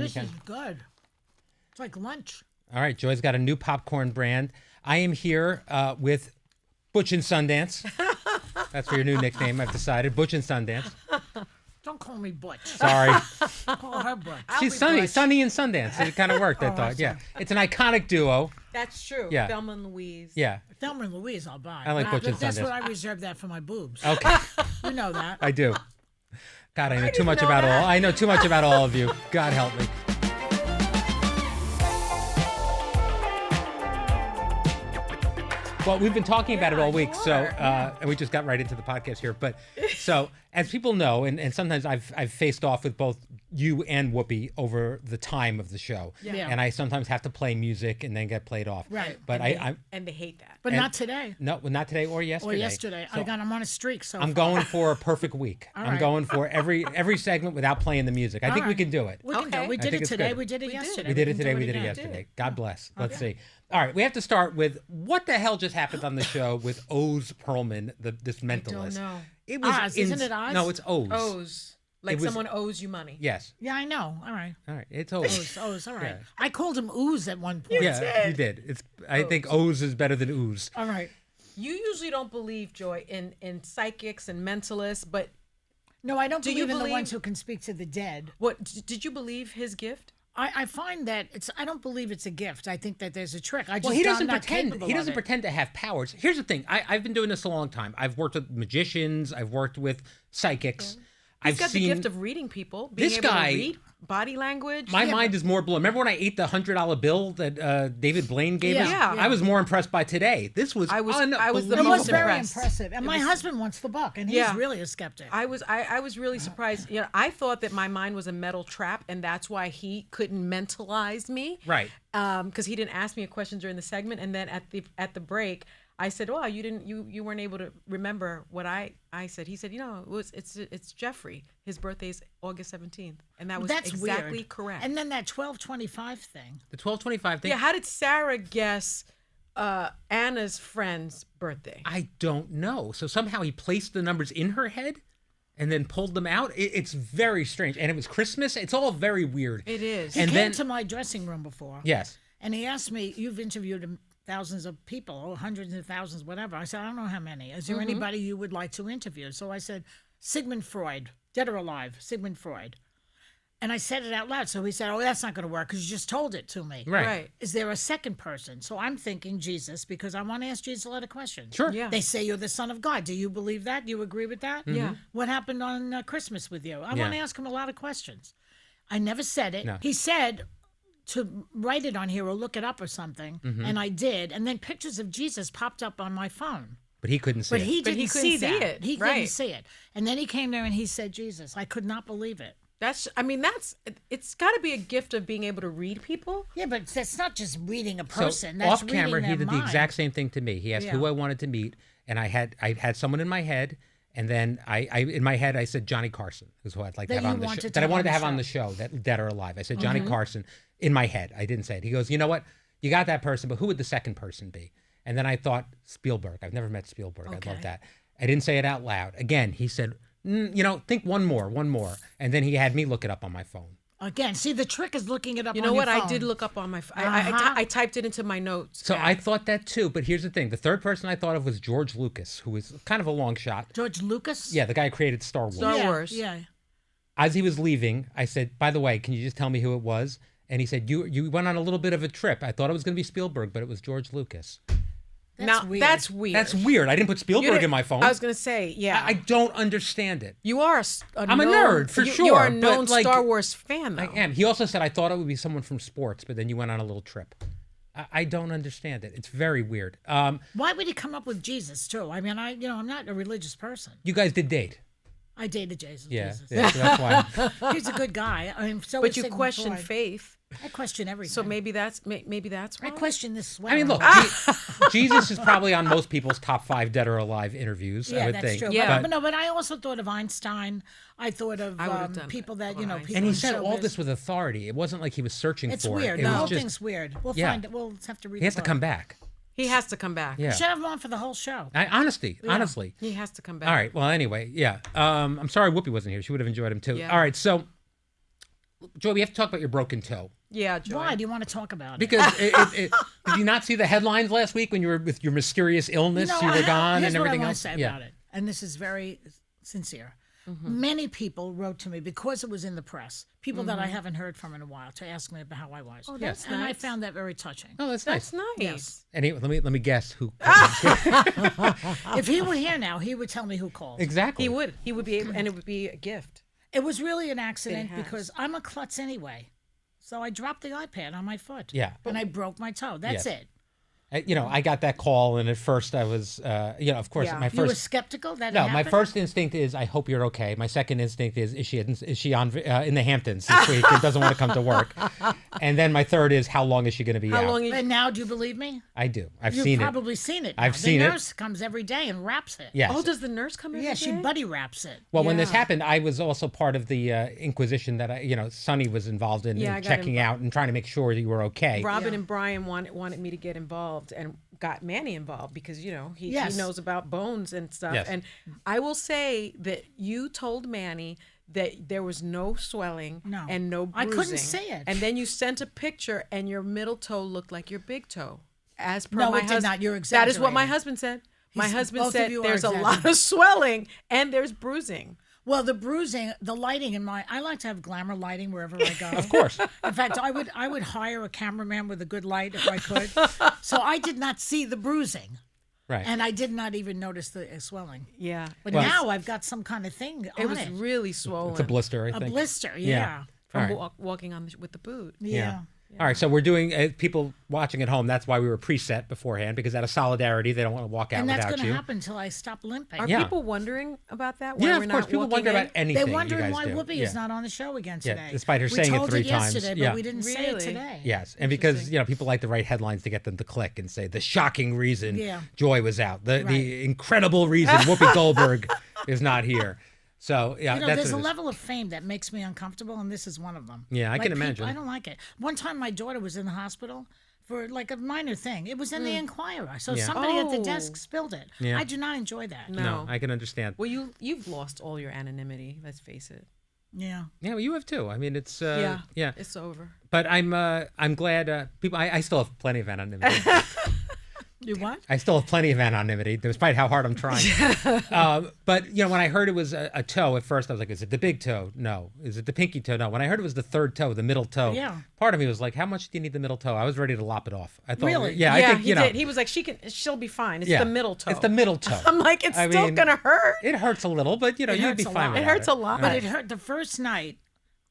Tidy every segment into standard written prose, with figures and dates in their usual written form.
This is good. It's like lunch. All right, Joy's got a new popcorn brand. I am here with Butch and Sundance. That's your new nickname, I've decided. Butch and Sundance. Don't call me Butch. Sorry. Call her Butch. She's Sunny. Sunny and Sundance. It kind of worked, I thought. Yeah. It's an iconic duo. That's true. Yeah. Thelma and Louise. Yeah. Thelma and Louise, I'll buy. I like Butch and That's Sundance. what I reserve that for my boobs. Okay. You know that. I do. God, I know too much know about that. all. I know too much about all of you. God help me. Well, we've been talking about it all week, so and we just got right into the podcast here. But so, as people know, and sometimes I've faced off with both you and Whoopi over the time of the show, Yeah. and I sometimes have to play music and then get played off. Right. But And they hate that. But not today. no, not today or yesterday. Or yesterday. So I'm on a streak, so I'm going for a perfect week. I'm right. going for every segment without playing the music. I think we right. can do it. We can do Okay. it. We I did think it it's today. good. We did it yesterday. We did it can today. do We did it again. yesterday. God bless. Let's see. All right, we have to start with what the hell just happened on the show with Oz Perlman, this mentalist. know. It was Oz, isn't it Oz? No, it's Oz. O's. Like was- someone owes you money. Yes. Yeah, I know. All right. All right, it's Oz. Oz, all right. Yeah. I called him Ooze at one point. Yeah, you did. It's. I think Oz is better than Ooze. All right. You usually don't believe, Joy, in psychics and mentalists, but No, I don't Do you believe in the believe- ones who can speak to the dead. did you believe his gift? I find that I don't believe it's a gift. I think that there's a trick. I just Well, he doesn't I'm not pretend. capable He of doesn't it. pretend to have powers. Here's the thing. I've been doing this a long time. I've worked with magicians. I've worked with psychics. He's I've got seen the gift of reading people, being This able guy- to read body language. My mind is more blown. Remember when I ate the $100 bill that David Blaine gave us? Yeah. I was more impressed by today. This was I was the It was most very impressed. impressive. And my husband wants the book, and he's Yeah. really a skeptic. I was really surprised. You know, I thought that my mind was a metal trap, and that's why he couldn't mentalize me. Right. Because he didn't ask me a question during the segment, and then at the break, I said, "Oh, you weren't able to remember what I said." He said, it's Jeffrey. His birthday's August 17th, and that was That's exactly weird. correct. And then that 1225 thing. The 1225 thing. Yeah, how did Sarah guess Anna's friend's birthday? I don't know. So somehow he placed the numbers in her head and then pulled them out. It's very strange. And it was Christmas. It's all very weird. It is. He And came then- to my dressing room before. Yes. And he asked me, "You've interviewed thousands of people, or hundreds of thousands, whatever." I said, "I don't know how many. Is there Mm-hmm. anybody you would like to interview?" So I said, "Sigmund Freud, dead or alive, Sigmund Freud." And I said it out loud. So he said, "Oh, that's not going to work because you just told it to me." Right. Is there a second person? So I'm thinking Jesus, because I want to ask Jesus a lot of questions. Sure. Yeah. They say you're the Son of God. Do you believe that? Do you agree with that? Yeah. What happened on Christmas with you? I Yeah. want to ask him a lot of questions. I never said it. No. He said to write it on here or look it up or something, Mm-hmm. and I did. And then pictures of Jesus popped up on my phone. But he couldn't see But it. he But didn't he couldn't see see that. it. He Right. couldn't see it. And then he came there and he said Jesus. I could not believe it. It's got to be a gift of being able to read people. Yeah, but that's not just reading a So person. That's off camera, reading he their did the mind. exact same thing to me. He asked who I wanted to meet, and I had someone in my head, and then I in my head I said Johnny Carson is who I'd like to That have you on the show. wanted to That I have wanted on to the have on show. the show, that dead or alive. I said Johnny Carson in my head. I didn't say it. He goes, "You know what? You got that person, but who would the second person be?" And then I thought Spielberg. I've never met Spielberg. I love that. I didn't say it out loud. Again, he said, think one more. And then he had me look it up on my phone. Again, see, the trick is looking it up You on know your what? I phone. did look up on my. Uh-huh. I typed it into my notes. So I thought that too, but here's the thing. The third person I thought of was George Lucas, who was kind of a long shot. George Lucas? Yeah, the guy who created Star Wars. Star Wars. Yeah. As he was leaving, I said, "By the way, can you just tell me who it was?" And he said, "You went on a little bit of a trip. I thought it was going to be Spielberg, but it was George Lucas." That's Now weird. that's weird. That's weird. I didn't put You Spielberg didn't- in my phone. I was gonna say, yeah. I don't understand it. You are I'm a nerd, for You sure, are a but, known like, Star Wars fan, though. I am. He also said, "I thought it would be someone from sports, but then you went on a little trip." I don't understand it. It's very weird. Why would he come up with Jesus too? I mean, I'm not a religious person. You guys did date. I dated Jesus. Yeah, so that's why. He's a good guy. I mean, so But is you Sigmund question Freud. faith, I question everything. so maybe that's I wrong. question this sweater. I mean, look, Jesus is probably on most people's top 5 dead or alive interviews. I Yeah, would that's think. true. Yeah. But I also thought of Einstein. I thought of I would've done people that. that, people And he in said all showbiz. this with authority. It wasn't like he was searching It's for weird. it. It The was whole just, thing's weird. We'll Yeah. find it. We'll have to read he has the to come book. back. He has to come back. Yeah. Should have him on for the whole show. Honestly. He has to come back. All right. Well, anyway, yeah. I'm sorry Whoopi wasn't here. She would have enjoyed him too. Yeah. All right. So Joy, we have to talk about your broken toe. Yeah, Joy. Why do you want to talk about it? Because did you not see the headlines last week when you were with your mysterious illness? You were gone here's and everything what I else. want to say about it, and this is very sincere. Many people wrote to me because it was in the press. People that I haven't heard from in a while to ask me about how I was. Oh, that's And I nice. found that very touching. Oh, that's nice. That's nice. Yes. And let me guess who. If he were here now, he would tell me who called. Exactly. He would be able, and it would be a gift. It was really an accident It has. because I'm a klutz anyway. So I dropped the iPad on my foot. Yeah. And I broke my toe. That's Yes. it. I got that call, and at first I was, of course, Yeah. my You were first. skeptical that it No, my happened? first instinct is I hope you're okay. My second instinct is she on in the Hamptons this week and doesn't want to come to work. And then my third is how long is she going to be How out? long? And now, do you believe me? I do. I've You've seen it. probably seen it. I've now. seen it. The nurse comes every day and wraps it. Yes. Oh, does the nurse come in? Yeah, she buddy wraps it. Well, when this Yeah. happened, I was also part of the inquisition that Sonny was involved in, Yeah, in I got checking out and trying to make sure that you were okay. Robin Yeah. and Brian wanted me to get involved and got Manny involved because he Yes. knows about bones and stuff. Yes. And I will say that you told Manny that there was no swelling No. and no I bruising. couldn't see it. And then you sent a picture and your middle toe looked like your big toe. As per No, my it did not. You're That is what my exaggerating. husband said. My He's- husband both of said you are there's a lot exaggerating. of swelling and there's bruising. Well, the bruising, the lighting I like to have glamour lighting wherever I go. Of course. In fact, I would hire a cameraman with a good light if I could. So I did not see the bruising. Right. And I did not even notice the swelling. Yeah. But Well- now I've got some kind of thing on It was really swollen. It's a blister, I A think. blister, Yeah. yeah. from All right. walking on with the boot. Yeah. All right, so we're doing people watching at home. That's why we were preset beforehand, because out of solidarity, they don't want to walk out And that's without going to you. happen until I stop limping. Are Yeah. people wondering about that? Why Yeah, we're of course. not People walking wonder in? about anything. They're you wondering guys why do. Whoopi Yeah. is not on the show again Yeah, today. despite her we saying it told 3 it times. yesterday, Yeah. but we didn't say it Really? today. Yes, and because people like to write headlines to get them to click and say the shocking reason Yeah. Joy was out, the Right. incredible reason Whoopi Goldberg is not here. So yeah, You know, that's there's a what it is. level of fame that makes me uncomfortable, and this is one of them. Yeah, I Like can people- imagine. I don't like it. One time, my daughter was in the hospital for like a minor thing. It was in the Inquirer, so Yeah. somebody at the Oh. desk spilled it. Yeah. I do not enjoy that. No, I can understand. Well, you've lost all your anonymity. Let's face it. Yeah. Yeah, well, you have too. I mean, it's Yeah. yeah. It's over. But I'm glad people. I still have plenty of anonymity. You what? I still have plenty of anonymity, despite how hard I'm trying. But when I heard it was a toe at first, I was like, "Is it the big toe? No. Is it the pinky toe? No." When I heard it was the third toe, the middle toe, Yeah. part of me was like, "How much do you need the middle toe?" I was ready to lop it off. I thought, Really? yeah, I Yeah, think he did. He was like, she'll be fine. It's yeah, the middle toe. It's the middle toe. I'm like, it's I still mean, gonna hurt. It hurts a little, but you'd hurts be a fine. lot. Without It hurts a lot. But it hurt the first night.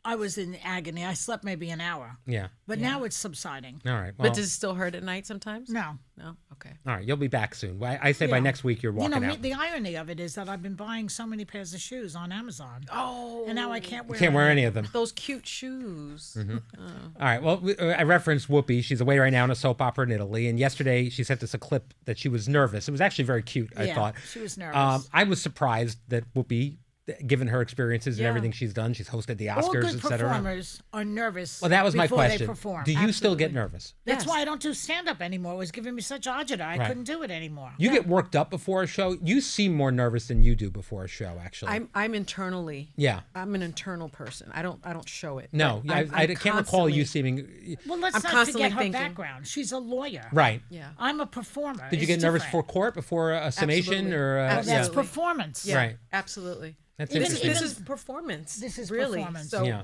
I was in agony. I slept maybe an hour, Yeah. but now it's subsiding. All right. Well, But does it still hurt at night sometimes? No. No. Okay. all right. You'll be back soon. I say by Yeah. next week you're walking out. The irony of it is that I've been buying so many pairs of shoes on Amazon. Oh. And now I can't wear Can't wear any of them. Those cute shoes. All right. Well, I referenced Whoopi. She's away right now in a soap opera in Italy. And yesterday she sent us a clip that she was nervous. It was actually very cute, I Yeah, thought. she was nervous. I was surprised that Whoopi, given her experiences and Yeah. everything she's done, she's hosted the All Oscars, good etc. performers are nervous. Well, that was my before They question. perform. Do you still get Absolutely. nervous? That's Yes. why I don't do stand up anymore. It was giving me such agita. I Right. couldn't do it anymore. You get worked up before a show. You seem more nervous than you do before a show, actually. I'm internally. yeah. I'm an internal person. I don't show it. No, but I I'm can't recall you constantly- seeming. Well, let's I'm not constantly forget her thinking. background. She's a lawyer. Right. Yeah. I'm a performer. Did you It's get nervous different. before court, before a summation, Absolutely. or Well, that's Absolutely. performance. Yeah. Right. Absolutely. That's Even- interesting. This is performance. This is really. performance. So Yeah.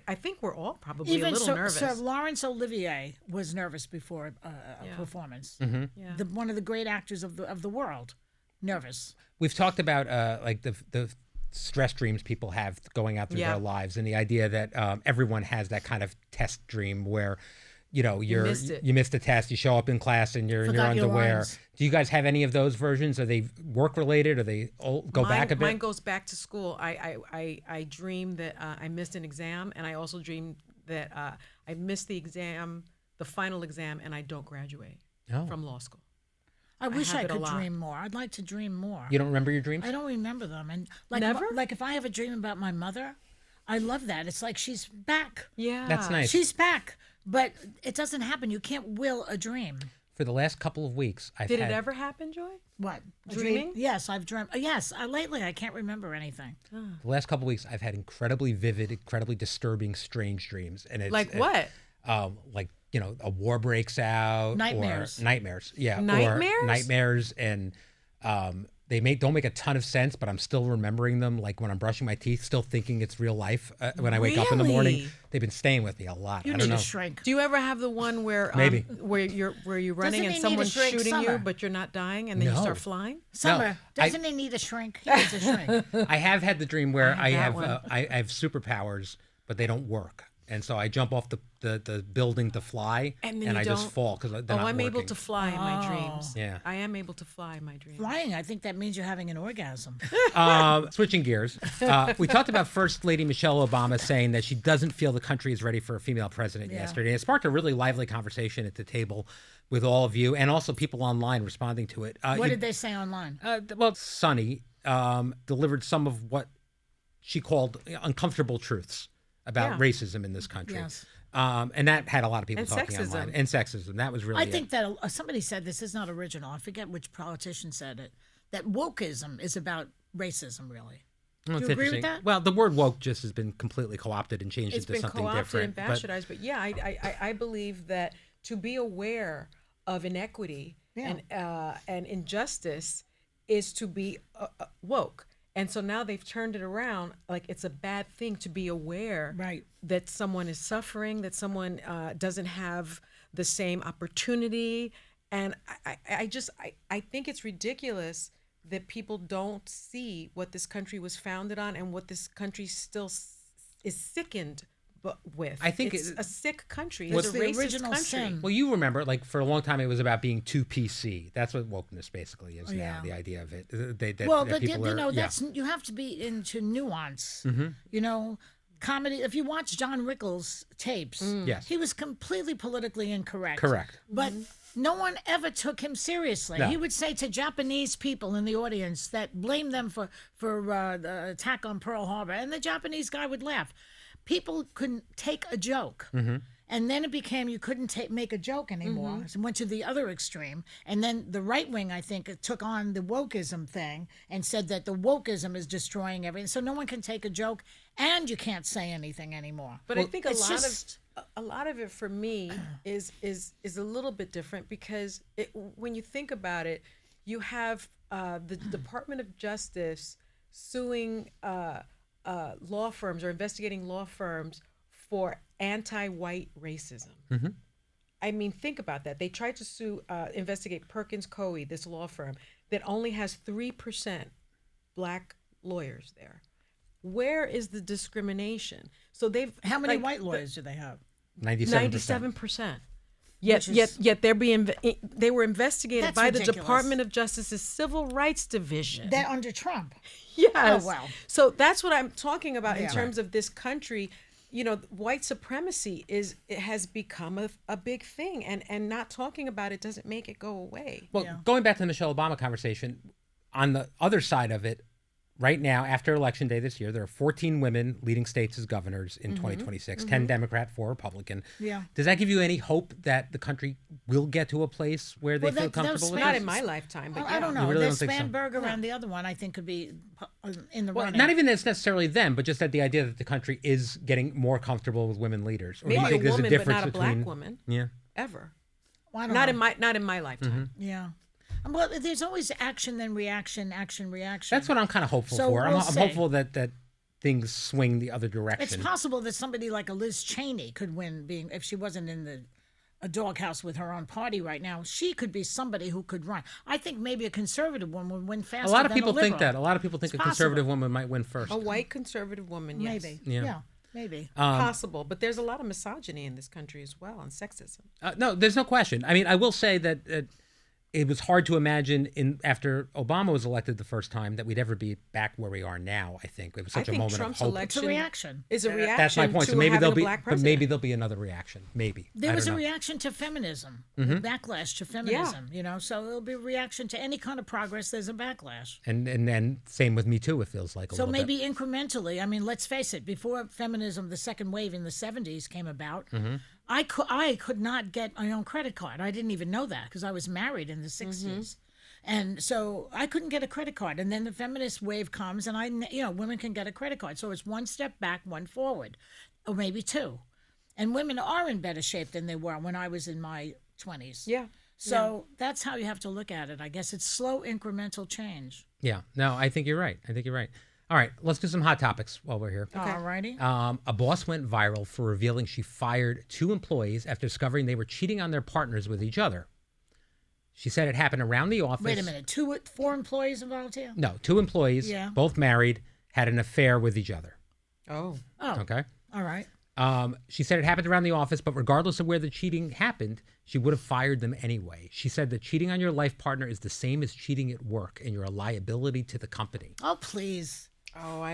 I think we're all probably a Even little Sir, nervous. Sir Laurence Olivier was nervous before a Yeah. performance. Mm-hmm. Yeah. One of the great actors of the world, nervous. We've talked about like the stress dreams people have going out through Yeah. their lives, and the idea that everyone has that kind of test dream where you missed a test, you show up in class and you're in your Forgot your underwear. lines. Do you guys have any of those versions? Are they work related? Or they go back a bit? Mine goes back to school. I dream that I missed an exam, and I also dream that I missed the exam, the final exam, and I don't graduate Oh. from law school. I wish have I it a could lot. dream more. I'd like to dream more. You don't remember your dreams? I don't remember them. And like, Never? like if I have a dream about my mother, I love that. It's like she's back. Yeah. That's nice. She's back. But it doesn't happen. You can't will a dream. for the last couple of weeks, Did it ever happen, Joy? What? Dreaming? Yes, I've dreamt. Yes, lately I can't remember anything. The last couple of weeks, I've had incredibly vivid, incredibly disturbing, strange dreams. And it's Like what? Like, a war breaks out. Nightmares. Or nightmares. Yeah. Nightmares? Or nightmares. And they don't make a ton of sense, but I'm still remembering them. Like when I'm brushing my teeth, still thinking it's real life. When I wake up in the morning, Really? they've been staying with me a lot. You I need don't know. to shrink. Do you ever have the one where Maybe. where you're running Doesn't and he need a someone's shrink? shooting you, Summer. but you're not dying, and then you No. start flying? Summer, I- doesn't he need a shrink? He needs a shrink. I have had the dream where I had have that one. I have superpowers, but they don't work. And so I jump off the building to fly, And then you I just don't- fall because they're not I'm able working. to fly in my dreams. Yeah. I am able to fly in my dreams. Flying, I think that means you're having an orgasm. Switching gears, we talked about First Lady Michelle Obama saying that she doesn't feel the country is ready for a female president yesterday. It sparked a really lively conversation at the table with all of you and also people online responding to it. What did they say online? Well, Sunny delivered some of what she called uncomfortable truths about Yeah. racism in this country. Yes. And that had a lot of people And talking sexism. online. And sexism. That was really I think that somebody said this is not original. I forget which politician said it. That wokeism is about racism, really. Well, Do it's you agree with interesting. that? Well, the word woke just has been completely co-opted and changed It's into been something co-opted different. and bastardized, but yeah, I believe that to be aware of inequity and injustice is to be woke. And so now they've turned it around, like it's a bad thing to be aware Right. that someone is suffering, that someone doesn't have the same opportunity. And I think it's ridiculous that people don't see what this country was founded on and what this country still is sickened with. I think it's a sick country. What's It's a the racist original country. sin? Well, you remember, like for a long time, it was about being too PC. That's what wokeness basically is now. Yeah. The idea of it. Well, that but people are, that's you have to be into nuance. Mm-hmm. Comedy. If you watch John Rickles' tapes, Yes. he was completely politically incorrect. Correct. But no one ever took him seriously. No. He would say to Japanese people in the audience that blamed them for the attack on Pearl Harbor, and the Japanese guy would laugh. People couldn't take a joke. And then it became you couldn't make a joke anymore. So it went to the other extreme. And then the right wing, I think, took on the wokeism thing and said that the wokeism is destroying everything. So no one can take a joke and you can't say anything anymore. But I think a it's lot of it for me is a little bit different because when you think about it, you have the Department of Justice suing law firms or investigating law firms for anti-white racism. I mean, think about that. They tried to investigate Perkins Coie, this law firm that only has 3% black lawyers there. Where is the discrimination? So How many white lawyers do they have? 97%. 97%. Yet they were investigated That's by the ridiculous. Department of Justice's Civil Rights Division. They're under Trump. Yes. Oh, wow. So that's what I'm talking about in Yeah. terms of this country. White supremacy has become a big thing, and not talking about it doesn't make it go away. Well, Yeah. going back to the Michelle Obama conversation, on the other side of it, right now, after Election Day this year, there are 14 women leading states as governors in 2026, 10 Democrat, 4 Republican. Yeah. Does that give you any hope that the country will get to a place where they Well, feel that was comfortable with Not it? in my lifetime, but Well, yeah. I don't You know. really There's don't think so? Spanberger and the other one I think could be in the Well, running. not even that it's necessarily them, but just that the idea that the country is getting more comfortable with women leaders. Or do you Maybe think a there's woman, a but difference not a between black woman Yeah. ever. Well, I don't Not know. in my lifetime. Yeah. Well, there's always action, then reaction, action, reaction. That's what I'm kind of hopeful So for. we'll I'm see. hopeful that things swing the other direction. It's possible that somebody like a Liz Cheney could win, if she wasn't in a doghouse with her own party right now. She could be somebody who could run. I think maybe a conservative one would win faster. A lot of than people a think liberal. that. A lot of people think It's a conservative possible. woman might win first. A white conservative woman, yes. Maybe. Yeah. Yeah. Maybe. Possible, but there's a lot of misogyny in this country as well, and sexism. No, there's no question. I mean, I will say that it was hard to imagine after Obama was elected the first time that we'd ever be back where we are now. I think it was such a moment Trump's of hope. It's a election reaction. is a reaction That's my point. to So maybe having there'll a be, black but president. maybe there'll be another reaction. Maybe There I was a don't know. reaction to feminism, backlash to feminism, so it'll be a reaction to any kind of progress. There's a backlash. And then same with Me Too. It feels like a So little maybe bit. incrementally, I mean, let's face it, before feminism, the second wave in the 70s came about, I could not get my own credit card. I didn't even know that because I was married in the 60s. And so I couldn't get a credit card. And then the feminist wave comes and women can get a credit card. So it's one step back, one forward, or maybe two. And women are in better shape than they were when I was in my 20s. Yeah. So that's how you have to look at it. I guess it's slow incremental change. Yeah. No, I think you're right. All right, let's do some hot topics while we're here. Okay. All righty. A boss went viral for revealing she fired 2 employees after discovering they were cheating on their partners with each other. She said it happened around the office. Wait a minute. 4 employees involved here? No, 2 employees, both married, had an affair with each other. Oh. Okay. All right. She said it happened around the office, but regardless of where the cheating happened, she would have fired them anyway. She said that cheating on your life partner is the same as cheating at work, and you're a liability to the company. Oh, please. Oh,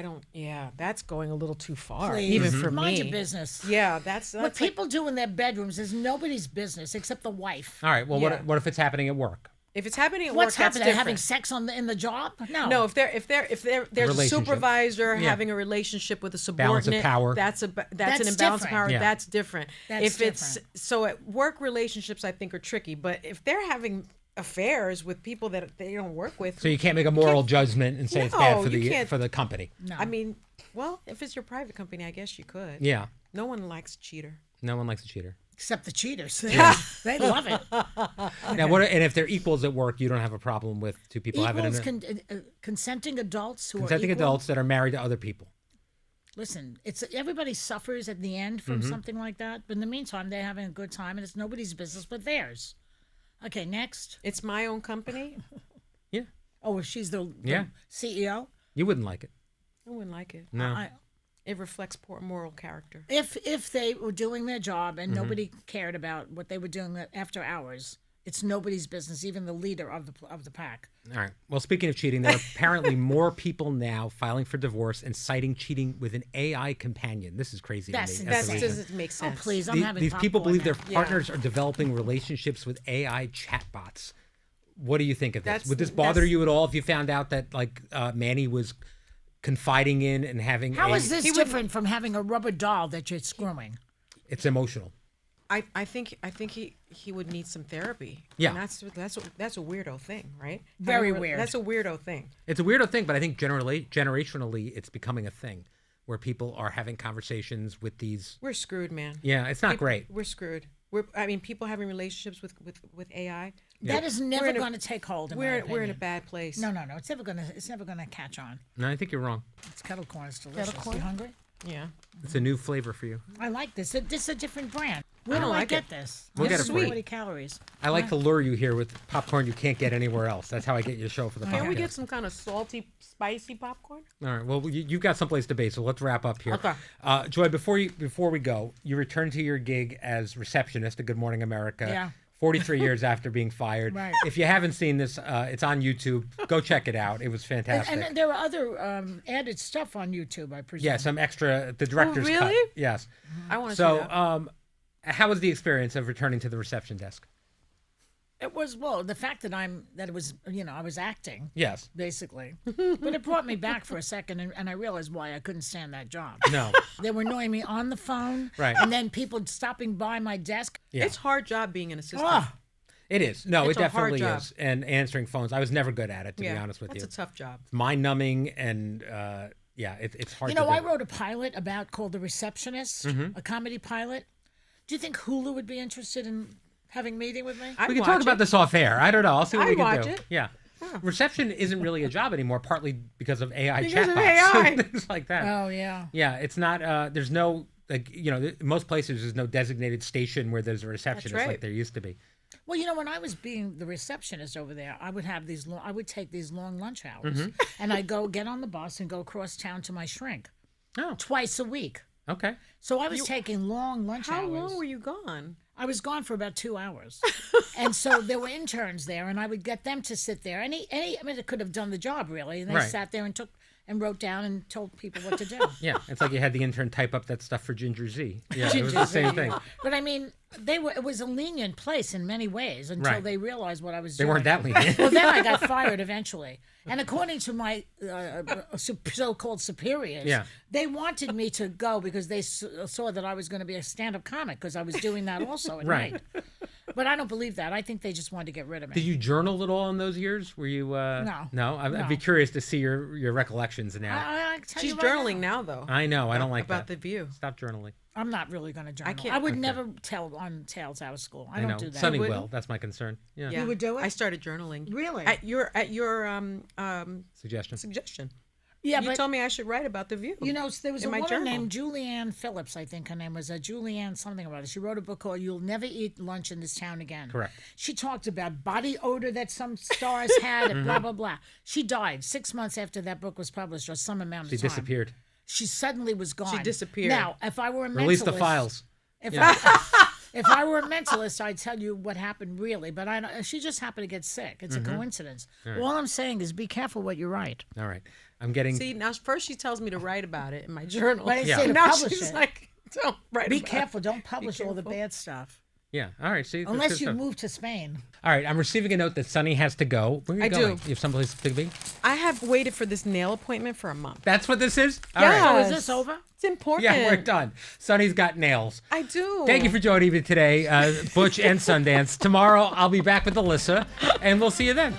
that's going a little too far, Please. even for me. Mind your business. Yeah, that's what people do in their bedrooms is nobody's business except the wife. All right. Well, what if it's happening at work? If it's happening at What's work, happening? That's Having sex in the job? No. No, if there's a supervisor having a relationship with a subordinate, balance of power. That's an imbalance different. of power. Yeah. That's different. That's It's so at work relationships, I think are tricky. But if they're having affairs with people that they don't work with, so you can't make a moral judgment and say it's bad for the company. No. I mean, well, if it's your private company, I guess you could. Yeah. No one likes a cheater. No one likes a cheater. Except the cheaters. They love it. Now, and if they're equals at work, you don't have a problem with 2 people having consenting adults who consenting are equal. adults that are married to other people. Listen, everybody suffers at the end from something like that. But in the meantime, they're having a good time, and it's nobody's business but theirs. Okay, next. It's my own company. Yeah. Oh, if she's the CEO? You wouldn't like it. I wouldn't like it. No. It reflects poor moral character. If they were doing their job and nobody cared about what they were doing after hours, it's nobody's business, even the leader of the pack. All right. Well, speaking of cheating, there are apparently more people now filing for divorce and citing cheating with an AI companion. This is crazy to me. That doesn't make sense. Oh, please, I'm having these people believe now. their partners are developing relationships with AI chatbots. What do you think of this? Would this bother you at all if you found out that Manny was confiding in and having How is this different from having a rubber doll that you're screwing? It's emotional. I think he would need some therapy. Yeah. And that's a weirdo thing, right? Very weird. That's a weirdo thing. It's a weirdo thing, but I think generationally it's becoming a thing where people are having conversations with these. We're screwed, man. Yeah, it's not great. We're screwed. People having relationships with AI. That is never going to take hold. We're in a bad place. No. It's never gonna catch on. No, I think you're wrong. It's kettle corn. It's delicious. You hungry? Yeah. It's a new flavor for you. I like this. This is a different brand. Where I do don't I like get it. this? We'll get This it is for you. 40 calories. I like to lure you here with popcorn you can't get anywhere else. That's how I get your show for the podcast. Can we get some kind of salty, spicy popcorn? All right. Well, you've got someplace to be, so let's wrap up here. Okay. Joy, before we go, you returned to your gig as receptionist at Good Morning America. Yeah. 43 years after being fired. Right. If you haven't seen this, it's on YouTube. Go check it out. It was fantastic. And there are other added stuff on YouTube, I presume. Yeah, some extra, the director's cut. really? Yes. I want to see that. So, how was the experience of returning to the reception desk? It was, the fact that I was acting, Yes. basically. But it brought me back for a second, and I realized why I couldn't stand that job. No. They were annoying me on the phone, Right. and then people stopping by my desk. Yeah. It's a hard job being an assistant. Oh, It is. No, It's it a hard definitely job. is. And answering phones, I was never good at it, to be honest with that's you. a tough job. It's mind-numbing, and it's hard to do. I wrote a pilot called The Receptionist, a comedy pilot. Do you think Hulu would be interested in having a meeting with me? I'd We can watch talk about it. this off air. I don't know. I'll see what I'd we can watch do. it. Yeah. Reception isn't really a job anymore, partly because of AI Because of chatbots AI. and things like that. Oh, yeah. Yeah, it's not. There's no most places there's no designated station where there's a receptionist right. like there used to be. Well, when I was being the receptionist over there, I would have I would take these long lunch hours, and I'd go get on the bus and go across town to my shrink Oh, twice a week. okay. So I was taking long lunch How hours. long were you gone? I was gone for about 2 hours. And so there were interns there, and I would get them to sit there. It could have done the job, really. And they Right. sat there and took and wrote down and told people what to do. Yeah, it's like you had the intern type up that stuff for Ginger Z. Yeah, it was Ginger the same Z. thing. But I mean, it was a lenient place in many ways until Right. they realized what I was They doing. weren't that lenient. Well, then I got fired eventually. And according to my so-called superiors, Yeah. they wanted me to go because they saw that I was going to be a stand-up comic because I was doing that also at Right. night. But I don't believe that. I think they just wanted to get rid of me. Did you journal at all in those years? Were you? No. No. I'd be No. curious to see your recollections now. I tell She's you right journaling now, now, though. I know. I don't like about that. the View. Stop journaling. I'm not really going to journal. can't- I would Okay. never tell on tales out of school. I know. don't do that. Sunny wouldn't? will. That's my concern. Yeah. Yeah. would do it? I started journaling. Really? At your Suggestion. suggestion. Yeah, You but told me I should write about the View. you know, there was in a my woman journal. named Julianne Phillips, I think her name was Julianne something about it. She wrote a book called "You'll Never Eat Lunch in This Town Again." Correct. She talked about body odor that some stars had, and blah blah blah. She died 6 months after that book was published, or some amount of She time. disappeared. She suddenly was gone. disappeared. Now, if I were a mentalist, Release the files. If Yeah. if I were a mentalist, I'd tell you what happened really. But I don't, she just happened to get sick. It's a coincidence. All I'm saying is be careful what you write. All right. I'm getting. See, now first she tells me to write about it in my journal. But I Yeah. say to Now publish she's it. like, don't write Be about careful. Don't publish all the careful. bad stuff. Yeah. All right. See. that's Unless good you stuff. move to Spain. All right. I'm receiving a note that Sunny has to go. Where are you I going? do. You have someplace to be? it. I have waited for this nail appointment for a month. That's what this is? All Yeah. right. So is Yes. this over? It's important. Yeah, we're done. Sunny's got nails. I do. Thank you for joining me today, Butch and Sundance. Tomorrow I'll be back with Alyssa, and we'll see you then.